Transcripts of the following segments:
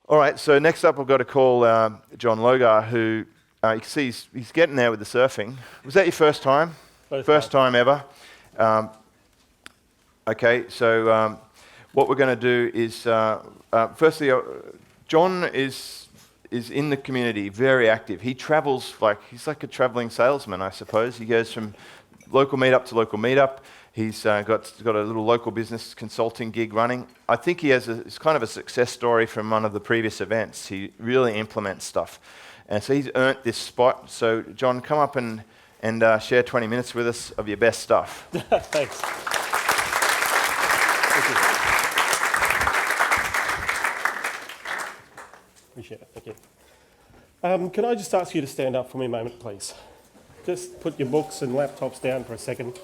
All right, so next up I've got to call John Logar, who you can see he's getting there with the surfing. Was that your first time? First time ever. Okay, so what we're going to do is, firstly, John is in the community, very active. He travels he's like a traveling salesman, I suppose. He goes from local meetup to local meetup. He's got a little local business consulting gig running. I think he has it's kind of a success story from one of the previous events. He really implements stuff. And so he's earned this spot. So John, come up and share 20 minutes with us of your best stuff. Thanks. Thank you. Appreciate it, thank you. Can I just ask you to stand up for me a moment, please? Just put your books and laptops down for a second.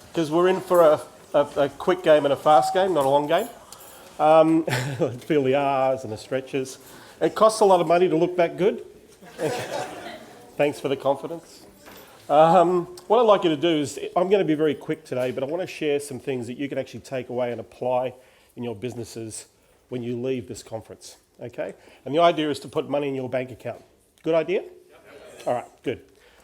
Because we're in for a quick game and a fast game, not a long game. Feel the R's and the stretches. It costs a lot of money to look that good. Thanks for the confidence. What I'd like you to do is, I'm going to be very quick today, but I want to share some things that you can actually take away and apply in your businesses when you leave this conference, okay? And the idea is to put money in your bank account. Good idea? Yep. All right, good.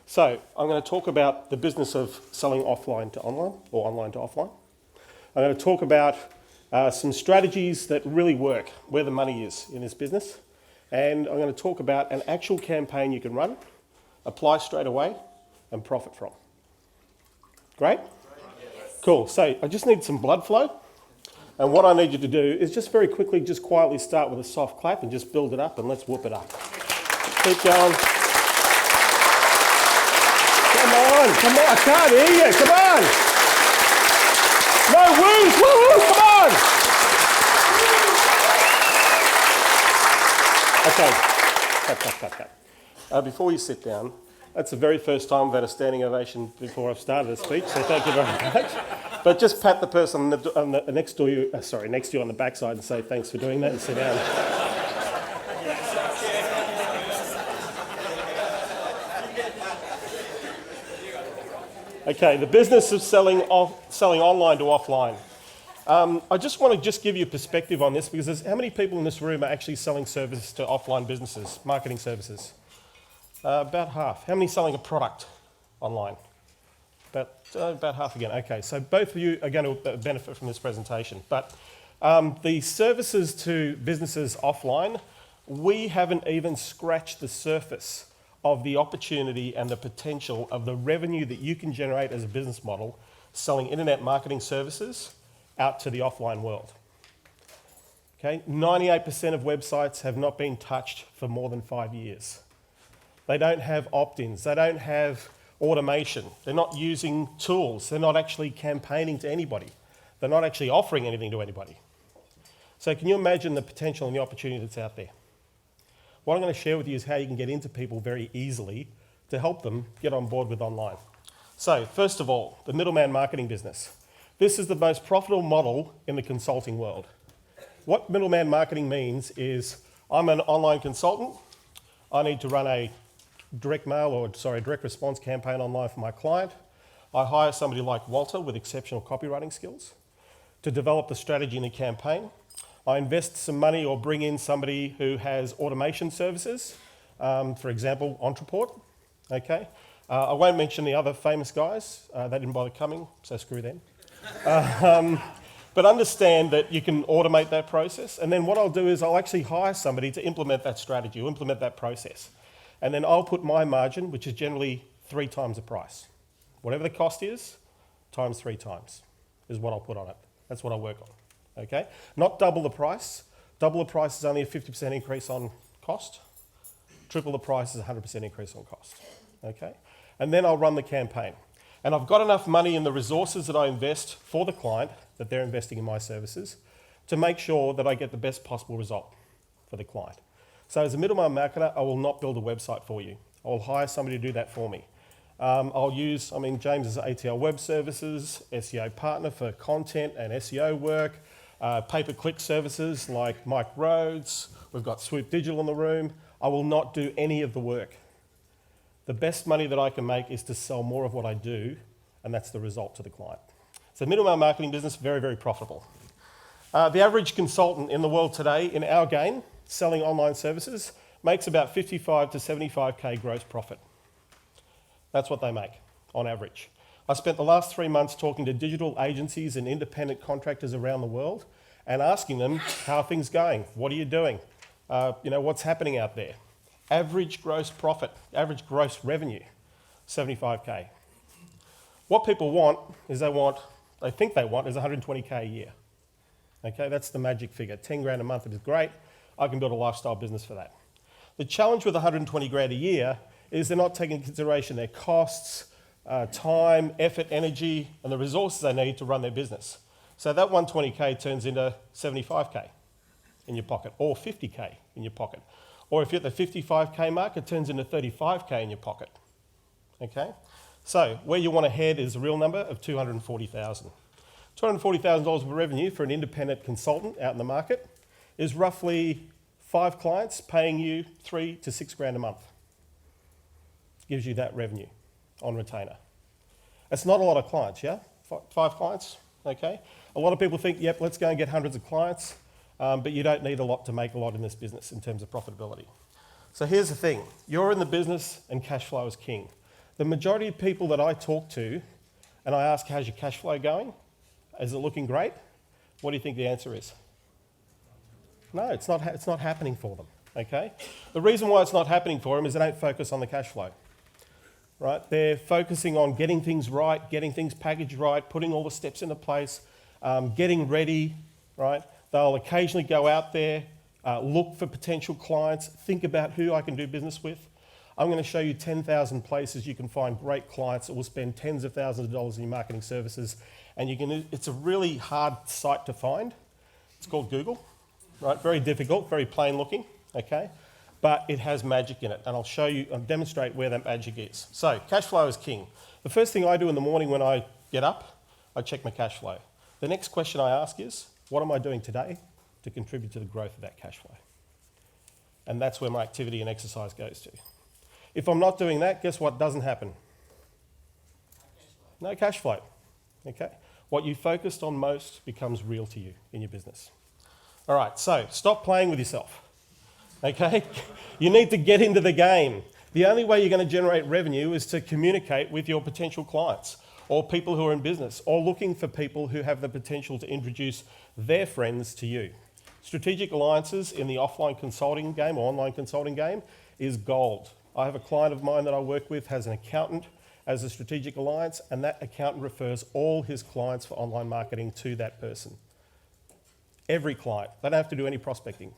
So I'm going to talk about the business of selling offline to online, or online to offline. I'm going to talk about some strategies that really work, where the money is in this business. And I'm going to talk about an actual campaign you can run, apply straight away, and profit from. Great? Yes. Cool. So I just need some blood flow. And what I need you to do is just very quickly, just quietly start with a soft clap and just build it up, and let's whoop it up. Keep going. Come on, I can't hear you, come on! No woos, woo, come on! Okay, cut. Before you sit down, that's the very first time I've had a standing ovation before I've started a speech, so thank you very much. But just pat the person next to you on the backside and say thanks for doing that and sit down. Okay, the business of selling online to offline. I just want to give you a perspective on this, because how many people in this room are actually selling services to offline businesses, marketing services? About half. How many selling a product online? About half again. Okay, so both of you are going to benefit from this presentation. But the services to businesses offline, we haven't even scratched the surface of the opportunity and the potential of the revenue that you can generate as a business model selling internet marketing services out to the offline world. Okay, 98% of websites have not been touched for more than 5 years. They don't have opt-ins, they don't have automation, they're not using tools, they're not actually campaigning to anybody, they're not actually offering anything to anybody. So can you imagine the potential and the opportunity that's out there? What I'm going to share with you is how you can get into people very easily to help them get on board with online. So, first of all, the middleman marketing business. This is the most profitable model in the consulting world. What middleman marketing means is, I'm an online consultant, I need to run a direct response campaign online for my client. I hire somebody like Walter with exceptional copywriting skills to develop the strategy in the campaign. I invest some money or bring in somebody who has automation services, for example, Ontraport, okay? I won't mention the other famous guys, they didn't bother coming, so screw them. But understand that you can automate that process, and then what I'll do is I'll actually hire somebody to implement that strategy, or implement that process. And then I'll put my margin, which is generally 3 times the price. Whatever the cost is, times 3 times is what I'll put on it. That's what I work on. Okay, not double the price. Double the price is only a 50% increase on cost. Triple the price is a 100% increase on cost. Okay, and then I'll run the campaign. And I've got enough money in the resources that I invest for the client, that they're investing in my services, to make sure that I get the best possible result for the client. So as a middleman marketer, I will not build a website for you. I will hire somebody to do that for me. James is ATL Web Services, SEO partner for content and SEO work. Pay-per-click services like Mike Rhodes, we've got Swoop Digital in the room. I will not do any of the work. The best money that I can make is to sell more of what I do, and that's the result to the client. So middleman marketing business, very, very profitable. The average consultant in the world today, in our game, selling online services makes about 55 to 75K gross profit. That's what they make on average. I spent the last 3 months talking to digital agencies and independent contractors around the world and asking them, how are things going? What are you doing? What's happening out there? Average gross profit, average gross revenue, 75K. What people want is they think they want is 120K a year. Okay, that's the magic figure. 10 grand a month is great. I can build a lifestyle business for that. The challenge with 120 grand a year is they're not taking into consideration their costs, time, effort, energy, and the resources they need to run their business. So that 120K turns into 75K in your pocket, or 50K in your pocket. Or if you're at the 55K mark, it turns into 35K in your pocket. Okay? So where you want to head is a real number of $240,000. $240,000 of revenue for an independent consultant out in the market is roughly 5 clients paying you 3 to 6 grand a month. Gives you that revenue on retainer. It's not a lot of clients, yeah? 5 clients, okay? A lot of people think, yep, let's go and get hundreds of clients, but you don't need a lot to make a lot in this business in terms of profitability. So here's the thing, you're in the business and cash flow is king. The majority of people that I talk to and I ask, how's your cash flow going? Is it looking great? What do you think the answer is? No, it's not happening for them, okay? The reason why it's not happening for them is they don't focus on the cash flow, right? They're focusing on getting things right, getting things packaged right, putting all the steps into place, getting ready, right? They'll occasionally go out there, look for potential clients, think about who I can do business with. I'm going to show you 10,000 places you can find great clients that will spend tens of thousands of dollars in your marketing services, and it's a really hard site to find. It's called Google, right? Very difficult, very plain looking, okay? But it has magic in it, and I'll show you, I'll demonstrate where that magic is. So, cash flow is king. The first thing I do in the morning when I get up, I check my cash flow. The next question I ask is, what am I doing today to contribute to the growth of that cash flow? And that's where my activity and exercise goes to. If I'm not doing that, guess what doesn't happen? No cash flow, okay? What you focused on most becomes real to you in your business. All right, so stop playing with yourself, okay? You need to get into the game. The only way you're going to generate revenue is to communicate with your potential clients or people who are in business or looking for people who have the potential to introduce their friends to you. Strategic alliances in the offline consulting game or online consulting game is gold. I have a client of mine that I work with has an accountant as a strategic alliance, and that accountant refers all his clients for online marketing to that person. Every client. They don't have to do any prospecting,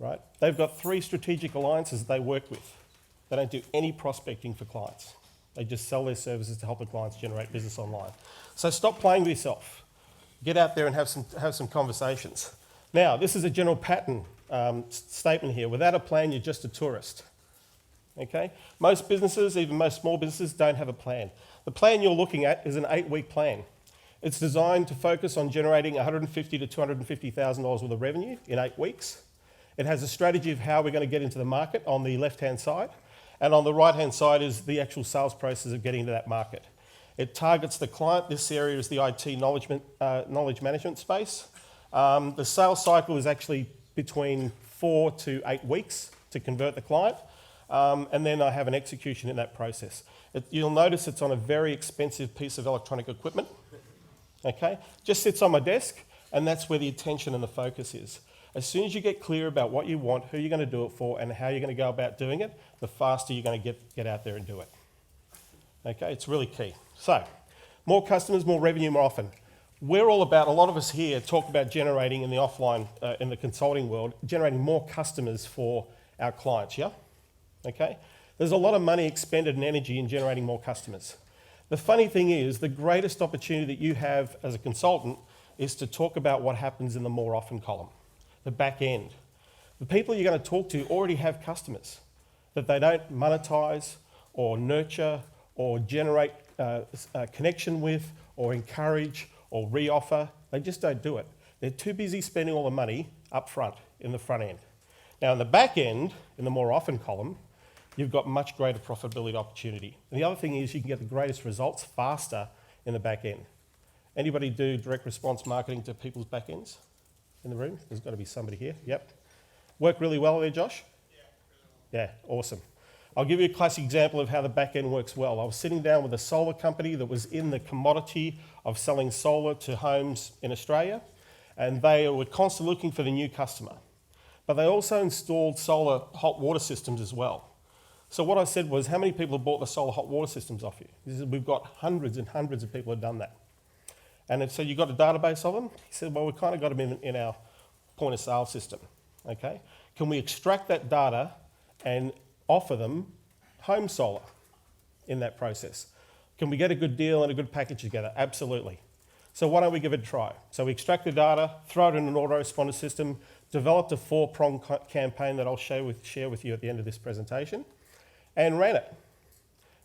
right? They've got 3 strategic alliances that they work with. They don't do any prospecting for clients. They just sell their services to help the clients generate business online. So stop playing with yourself. Get out there and have some conversations. Now, this is a general pattern statement here. Without a plan, you're just a tourist. Okay? Most businesses, even most small businesses, don't have a plan. The plan you're looking at is an 8-week plan. It's designed to focus on generating $150,000 to $250,000 worth of revenue in 8 weeks. It has a strategy of how we're going to get into the market on the left-hand side, and on the right-hand side is the actual sales process of getting into that market. It targets the client. This area is the IT knowledge management space. The sales cycle is actually between 4 to 8 weeks to convert the client. And then I have an execution in that process. You'll notice it's on a very expensive piece of electronic equipment, okay? Just sits on my desk, and that's where the attention and the focus is. As soon as you get clear about what you want, who you're going to do it for, and how you're going to go about doing it, the faster you're going to get out there and do it. Okay, it's really key. So, more customers, more revenue, more often. We're all about, a lot of us here talk about generating in the offline, in the consulting world, generating more customers for our clients, yeah? Okay? There's a lot of money expended and energy in generating more customers. The funny thing is, the greatest opportunity that you have as a consultant is to talk about what happens in the more often column, the back end. The people you're going to talk to already have customers that they don't monetize or nurture or generate a connection with or encourage or re-offer. They just don't do it. They're too busy spending all the money up front, in the front end. Now, in the back end, in the more often column, you've got much greater profitability opportunity. And the other thing is you can get the greatest results faster in the back end. Anybody do direct response marketing to people's back ends in the room? There's got to be somebody here. Yep. Work really well there, Josh? Yeah, awesome. I'll give you a classic example of how the back end works well. I was sitting down with a solar company that was in the commodity of selling solar to homes in Australia, and they were constantly looking for the new customer. But they also installed solar hot water systems as well. So what I said was, how many people have bought the solar hot water systems off you? He said, we've got hundreds and hundreds of people who have done that. And so you got a database of them? He said, well, we've kind of got them in our point of sale system, okay? Can we extract that data and offer them home solar in that process? Can we get a good deal and a good package together? Absolutely. So why don't we give it a try? So we extract the data, throw it in an autoresponder system, developed a 4-pronged campaign that I'll share with you at the end of this presentation, and ran it.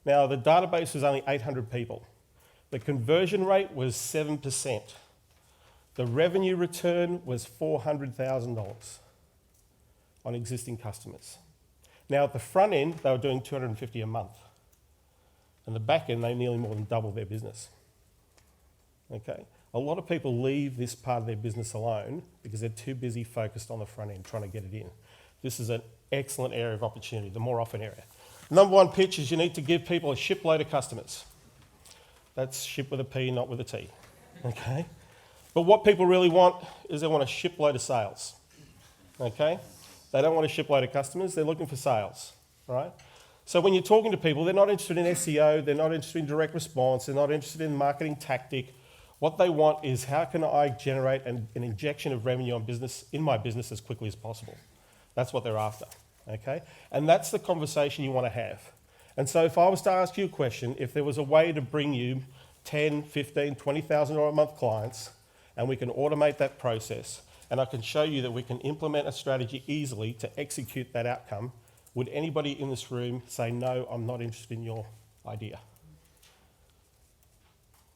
Now, the database was only 800 people. The conversion rate was 7%. The revenue return was $400,000 on existing customers. Now, at the front end, they were doing $250 a month. And the back end, they nearly more than doubled their business. Okay? A lot of people leave this part of their business alone because they're too busy focused on the front end, trying to get it in. This is an excellent area of opportunity, the more often area. Number one pitch is you need to give people a shipload of customers. That's ship with a P, not with a T. Okay? But what people really want is they want a shipload of sales. Okay? They don't want a shipload of customers, they're looking for sales, right? So when you're talking to people, they're not interested in SEO, they're not interested in direct response, they're not interested in marketing tactic. What they want is how can I generate an injection of revenue in my business as quickly as possible. That's what they're after, okay? And that's the conversation you want to have. And so if I was to ask you a question, if there was a way to bring you 10, 15, $20,000 a month clients, and we can automate that process, and I can show you that we can implement a strategy easily to execute that outcome, would anybody in this room say, no, I'm not interested in your idea?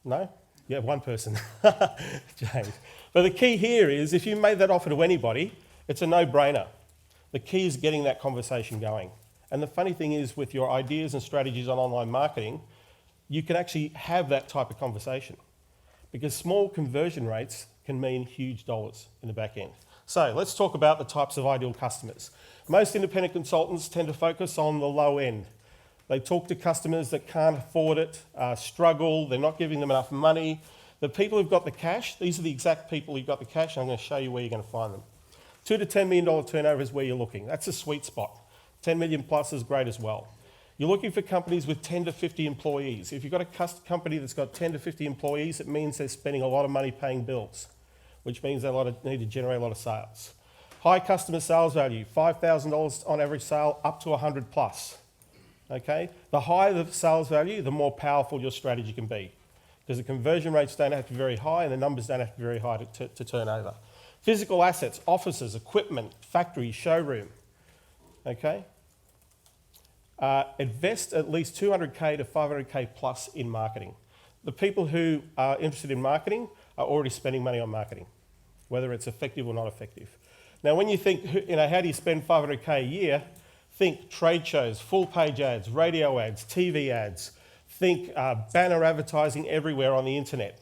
No? Yeah, one person, James. But the key here is if you made that offer to anybody, it's a no-brainer. The key is getting that conversation going. And the funny thing is with your ideas and strategies on online marketing, you can actually have that type of conversation because small conversion rates can mean huge dollars in the back end. So let's talk about the types of ideal customers. Most independent consultants tend to focus on the low end. They talk to customers that can't afford it, struggle, they're not giving them enough money. The people who've got the cash, these are the exact people who've got the cash, and I'm going to show you where you're going to find them. $2 to $10 million turnover is where you're looking. That's a sweet spot. 10 million plus is great as well. You're looking for companies with 10 to 50 employees. If you've got a company that's got 10 to 50 employees, it means they're spending a lot of money paying bills, which means they need to generate a lot of sales. High customer sales value, $5,000 on average sale, up to 100 plus. Okay? The higher the sales value, the more powerful your strategy can be, because the conversion rates don't have to be very high and the numbers don't have to be very high to turn over. Physical assets, offices, equipment, factory, showroom. Okay? Invest at least 200K to 500K plus in marketing. The people who are interested in marketing are already spending money on marketing, whether it's effective or not effective. Now, when you think, how do you spend 500K a year? Think trade shows, full page ads, radio ads, TV ads. Think banner advertising everywhere on the internet,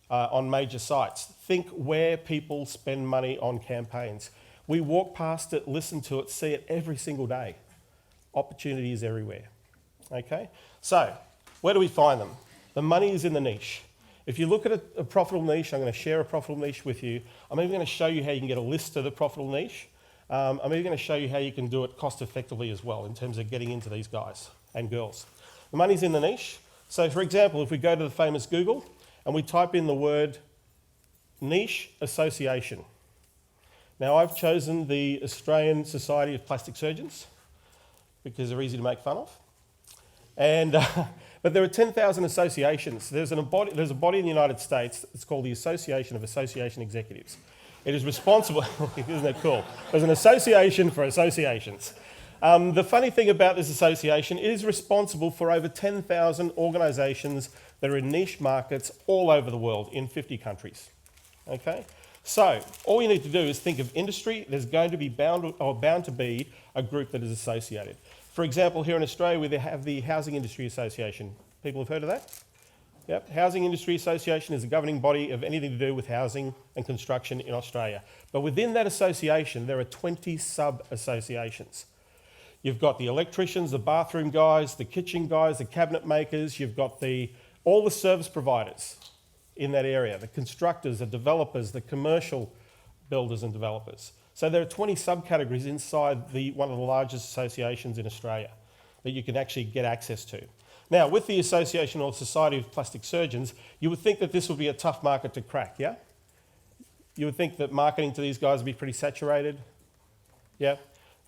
on major sites. Think where people spend money on campaigns. We walk past it, listen to it, see it every single day. Opportunity is everywhere. Okay? So, where do we find them? The money is in the niche. If you look at a profitable niche, I'm going to share a profitable niche with you. I'm even going to show you how you can get a list of the profitable niche. I'm even going to show you how you can do it cost effectively as well in terms of getting into these guys and girls. The money's in the niche. So for example, if we go to the famous Google and we type in the word niche association. Now I've chosen the Australian Society of Plastic Surgeons because they're easy to make fun of. And but there are 10,000 associations. There's a body in the United States. It's called the Association of Association Executives. It is responsible. Isn't that cool? There's an association for associations. The funny thing about this association, it is responsible for over 10,000 organisations that are in niche markets all over the world in 50 countries. Okay. So all you need to do is think of industry. There's going to be bound to be a group that is associated. For example, here in Australia, we have the Housing Industry Association. People have heard of that? Yep. Housing Industry Association is the governing body of anything to do with housing and construction in Australia. But within that association, there are 20 sub-associations. You've got the electricians, the bathroom guys, the kitchen guys, the cabinet makers. You've got all the service providers in that area, the constructors, the developers, the commercial builders and developers. So there are 20 subcategories inside one of the largest associations in Australia that you can actually get access to. Now, with the Association or Society of Plastic Surgeons, you would think that this would be a tough market to crack, yeah? You would think that marketing to these guys would be pretty saturated, yeah?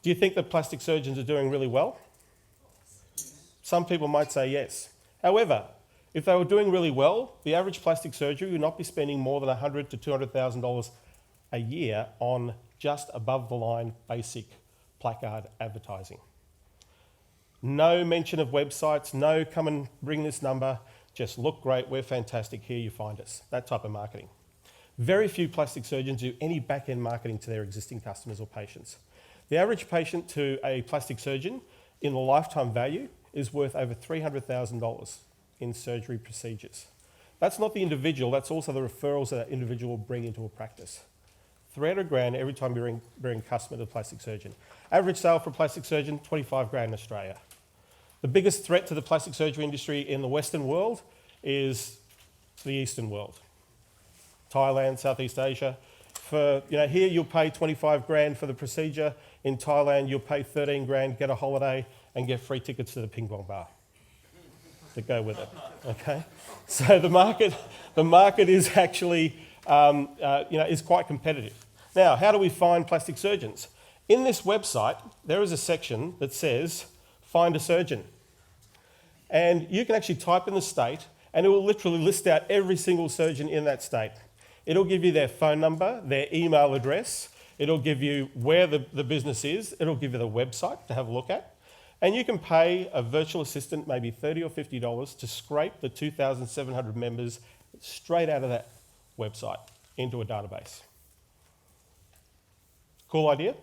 Do you think that plastic surgeons are doing really well? Some people might say yes. However, if they were doing really well, the average plastic surgery would not be spending more than $100,000 to $200,000 a year on just above-the-line basic placard advertising. No mention of websites, no come and bring this number, just look great, we're fantastic, here you find us. That type of marketing. Very few plastic surgeons do any back-end marketing to their existing customers or patients. The average patient to a plastic surgeon in the lifetime value is worth over $300,000 in surgery procedures. That's not the individual, that's also the referrals that individual will bring into a practice. $300,000 every time you bring a customer to a plastic surgeon. Average sale for a plastic surgeon, $25,000 in Australia. The biggest threat to the plastic surgery industry in the Western world is the Eastern world. Thailand, Southeast Asia. Here you'll pay $25,000 for the procedure. In Thailand, you'll pay $13,000, get a holiday, and get free tickets to the ping pong bar to go with it. Okay, so the market is actually is quite competitive. Now, how do we find plastic surgeons? In this website, there is a section that says, find a surgeon. And you can actually type in the state, and it will literally list out every single surgeon in that state. It'll give you their phone number, their email address, it'll give you where the business is, it'll give you the website to have a look at, and you can pay a virtual assistant maybe $30 or $50 to scrape the 2,700 members straight out of that website into a database. Cool idea?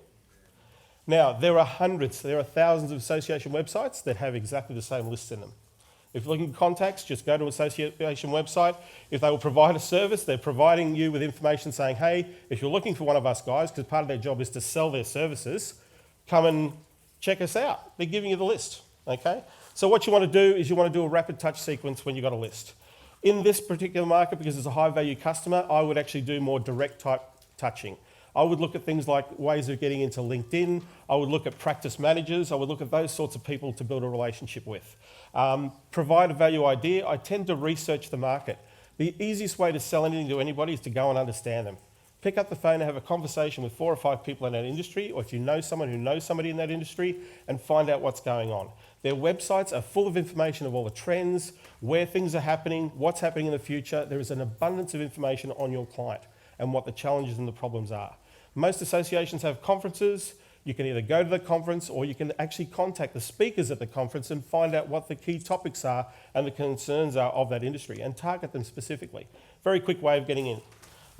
Now, there are thousands of association websites that have exactly the same lists in them. If you're looking for contacts, just go to an association website. If they will provide a service, they're providing you with information saying, hey, if you're looking for one of us guys, because part of their job is to sell their services, come and check us out. They're giving you the list, okay? So what you want to do is you want to do a rapid touch sequence when you've got a list. In this particular market, because it's a high value customer, I would actually do more direct type touching. I would look at things like ways of getting into LinkedIn. I would look at practice managers. I would look at those sorts of people to build a relationship with. Provide a value idea. I tend to research the market. The easiest way to sell anything to anybody is to go and understand them. Pick up the phone and have a conversation with 4 or 5 people in that industry, or if you know someone who knows somebody in that industry, and find out what's going on. Their websites are full of information of all the trends, where things are happening, what's happening in the future. There is an abundance of information on your client and what the challenges and the problems are. Most associations have conferences. You can either go to the conference or you can actually contact the speakers at the conference and find out what the key topics are and the concerns are of that industry and target them specifically. Very quick way of getting in.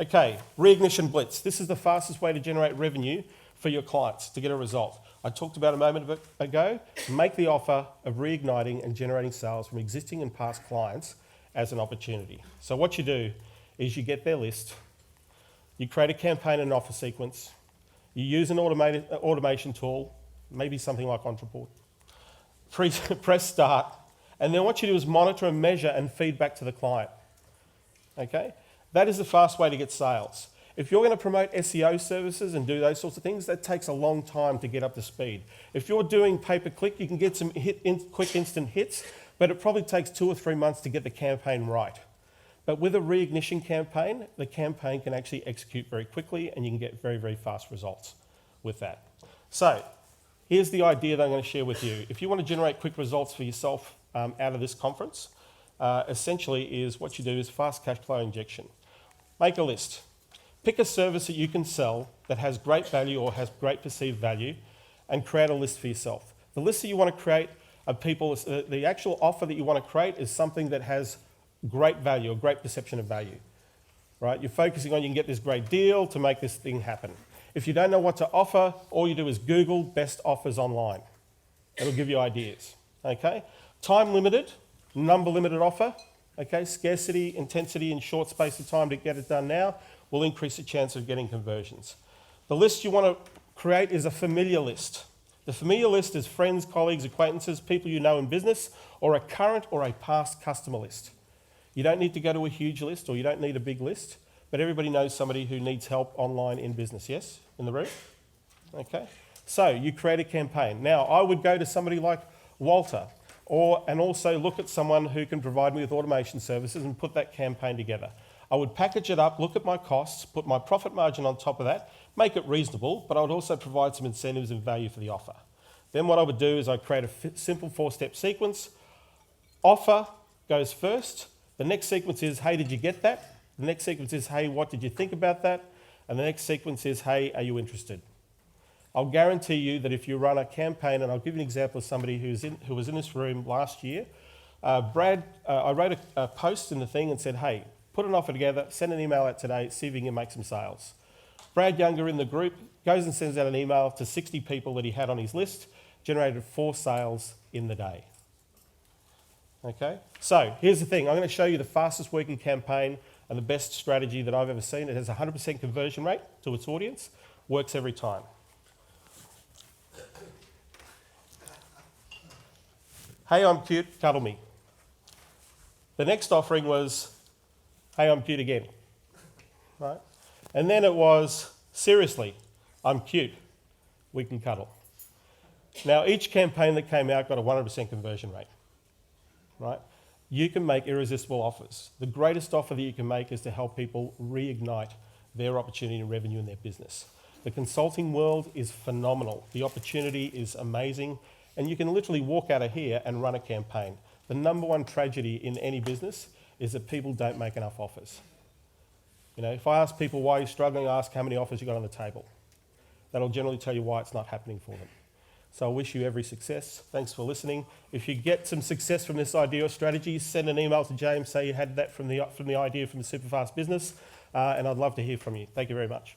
Okay, reignition blitz. This is the fastest way to generate revenue for your clients to get a result. I talked about a moment ago, make the offer of reigniting and generating sales from existing and past clients as an opportunity. So what you do is you get their list, you create a campaign and offer sequence, you use an automation tool, maybe something like Ontraport, press start, and then what you do is monitor and measure and feed back to the client. Okay? That is the fast way to get sales. If you're going to promote SEO services and do those sorts of things, that takes a long time to get up to speed. If you're doing pay-per-click, you can get some quick instant hits, but it probably takes 2 or 3 months to get the campaign right. But with a reignition campaign, the campaign can actually execute very quickly and you can get very, very fast results with that. So here's the idea that I'm going to share with you. If you want to generate quick results for yourself out of this conference, essentially is what you do is fast cash flow injection. Make a list. Pick a service that you can sell that has great value or has great perceived value and create a list for yourself. The list that you want to create of people, the actual offer that you want to create is something that has great value or great perception of value, right? You're focusing on you can get this great deal to make this thing happen. If you don't know what to offer, all you do is Google best offers online. It'll give you ideas, okay? Time limited, number limited offer, Okay, scarcity, intensity, and short space of time to get it done now will increase the chance of getting conversions. The list you want to create is a familiar list. The familiar list is friends, colleagues, acquaintances, people you know in business, or a current or a past customer list. You don't need to go to a huge list, or you don't need a big list, but everybody knows somebody who needs help online in business, yes? In the room? Okay. So you create a campaign. Now, I would go to somebody like Walter, and also look at someone who can provide me with automation services and put that campaign together. I would package it up, look at my costs, put my profit margin on top of that, make it reasonable, but I would also provide some incentives and value for the offer. Then what I would do is I'd create a simple 4-step sequence. Offer goes first. The next sequence is, hey, did you get that? The next sequence is, hey, what did you think about that? And the next sequence is, hey, are you interested? I'll guarantee you that if you run a campaign, and I'll give you an example of somebody who was in this room last year. Brad, I wrote a post in the thing and said, hey, put an offer together, send an email out today, see if you can make some sales. Brad Younger in the group goes and sends out an email to 60 people that he had on his list, generated 4 sales in the day. Okay, so here's the thing. I'm going to show you the fastest working campaign and the best strategy that I've ever seen. It has a 100% conversion rate to its audience, works every time. Hey, I'm cute, cuddle me. The next offering was, hey, I'm cute again, right? And then it was, seriously, I'm cute, we can cuddle. Now, each campaign that came out got a 100% conversion rate, right? You can make irresistible offers. The greatest offer that you can make is to help people reignite their opportunity and revenue in their business. The consulting world is phenomenal. The opportunity is amazing, and you can literally walk out of here and run a campaign. The number one tragedy in any business is that people don't make enough offers. You know, if I ask people why you're struggling, I ask how many offers you got on the table. That'll generally tell you why it's not happening for them. So I wish you every success. Thanks for listening. If you get some success from this idea or strategy, send an email to James, say you had that from the idea from the SUPERFAST business, and I'd love to hear from you. Thank you very much.